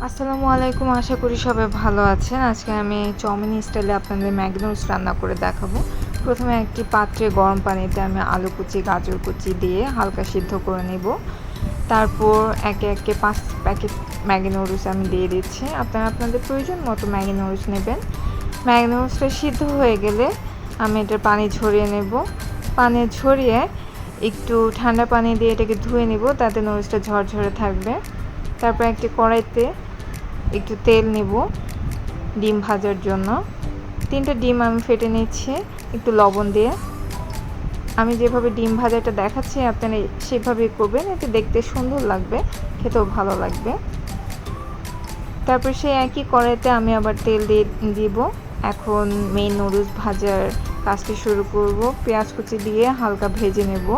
আসসালামু আলাইকুম, আশা করি সবাই ভালো আছেন। আজকে আমি চাউমিন স্টাইলে আপনাদের ম্যাগি নুডলস রান্না করে দেখাবো। প্রথমে একটি পাত্রে গরম পানিতে আমি আলু কুচি, গাজর কুচি দিয়ে হালকা সিদ্ধ করে নেব। তারপর একে একে 5 প্যাকেট ম্যাগি নুডলস আমি দিয়ে দিচ্ছি। আপনারা আপনাদের প্রয়োজন মতো ম্যাগি নুডলস নেবেন। ম্যাগি নুডলসটা সিদ্ধ হয়ে গেলে আমি এটার পানি ঝরিয়ে নেব। পানি ঝরিয়ে একটু ঠান্ডা পানি দিয়ে এটাকে ধুয়ে নেব, তাতে নুডলসটা ঝরঝরে থাকবে। তারপর একটি কড়াইতে একটু তেল নেব ডিম ভাজার জন্য। 3টা ডিম আমি ফেটে নিচ্ছি একটু লবণ দিয়ে। আমি যেভাবে ডিম ভাজাটা দেখাচ্ছি আপনারা সেভাবেই করবেন, এতে দেখতে সুন্দর লাগবে, খেতেও ভালো লাগবে। তারপর সেই একই কড়াইতে আমি আবার তেল দিয়ে দিব। এখন মেইন নুডলস ভাজার কাজটি শুরু করব। পেঁয়াজ কুচি দিয়ে হালকা ভেজে নেব।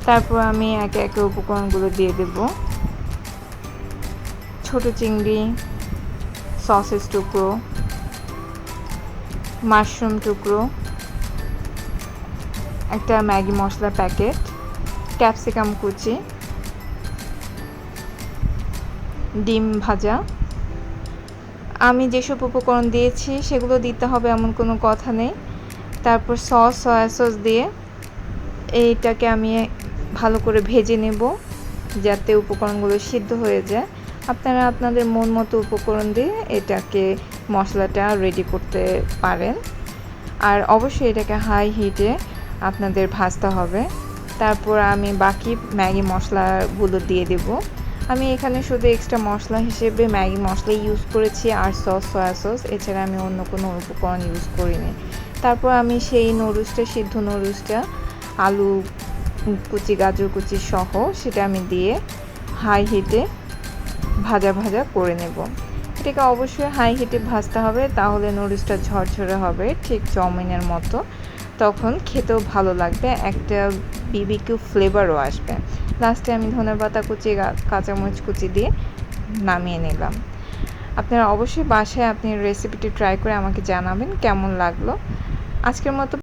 তারপর আমি একে একে উপকরণগুলো দিয়ে দেব। ছোট চিংড়ি, সসেজ টুকরো, মাশরুম টুকরো, একটা ম্যাগি মশলার প্যাকেট, ক্যাপসিকাম কুচি, ডিম ভাজা। আমি যেসব উপকরণ দিয়েছি সেগুলো দিতে হবে এমন কোনো কথা নেই। তারপর সয়া সস দিয়ে এইটাকে আমি ভালো করে ভেজে নেব যাতে উপকরণগুলো সিদ্ধ হয়ে যায়। আপনারা আপনাদের মন মতো উপকরণ দিয়ে এটাকে মশলাটা রেডি করতে পারেন। আর অবশ্যই এটাকে হাই হিটে আপনাদের ভাজতে হবে। তারপর আমি বাকি ম্যাগি মশলাগুলো দিয়ে দেব। আমি এখানে শুধু এক্সট্রা মশলা হিসেবে ম্যাগি মশলা ইউজ করেছি আর সয়া সস, এছাড়া আমি অন্য কোনো উপকরণ ইউজ করিনি। তারপর আমি সেই সিদ্ধ নুডলসটা আলু কুচি, গাজর কুচি সহ সেটা আমি দিয়ে হাই হিটে ভাজা করে নেব। এটাকে অবশ্যই হাই হিটে ভাজতে হবে, তাহলে নুডলসটা ঝরঝরে হবে ঠিক চাউমিনের মতো। তখন খেতেও ভালো লাগবে, একটা বিবিকিউ ফ্লেভারও আসবে। লাস্টে আমি ধনেপাতা কুচি, কাঁচামরিচ কুচি দিয়ে নামিয়ে নিলাম। আপনারা অবশ্যই বাসায় আপনি রেসিপিটি ট্রাই করে আমাকে জানাবেন কেমন লাগলো। আজকের মতো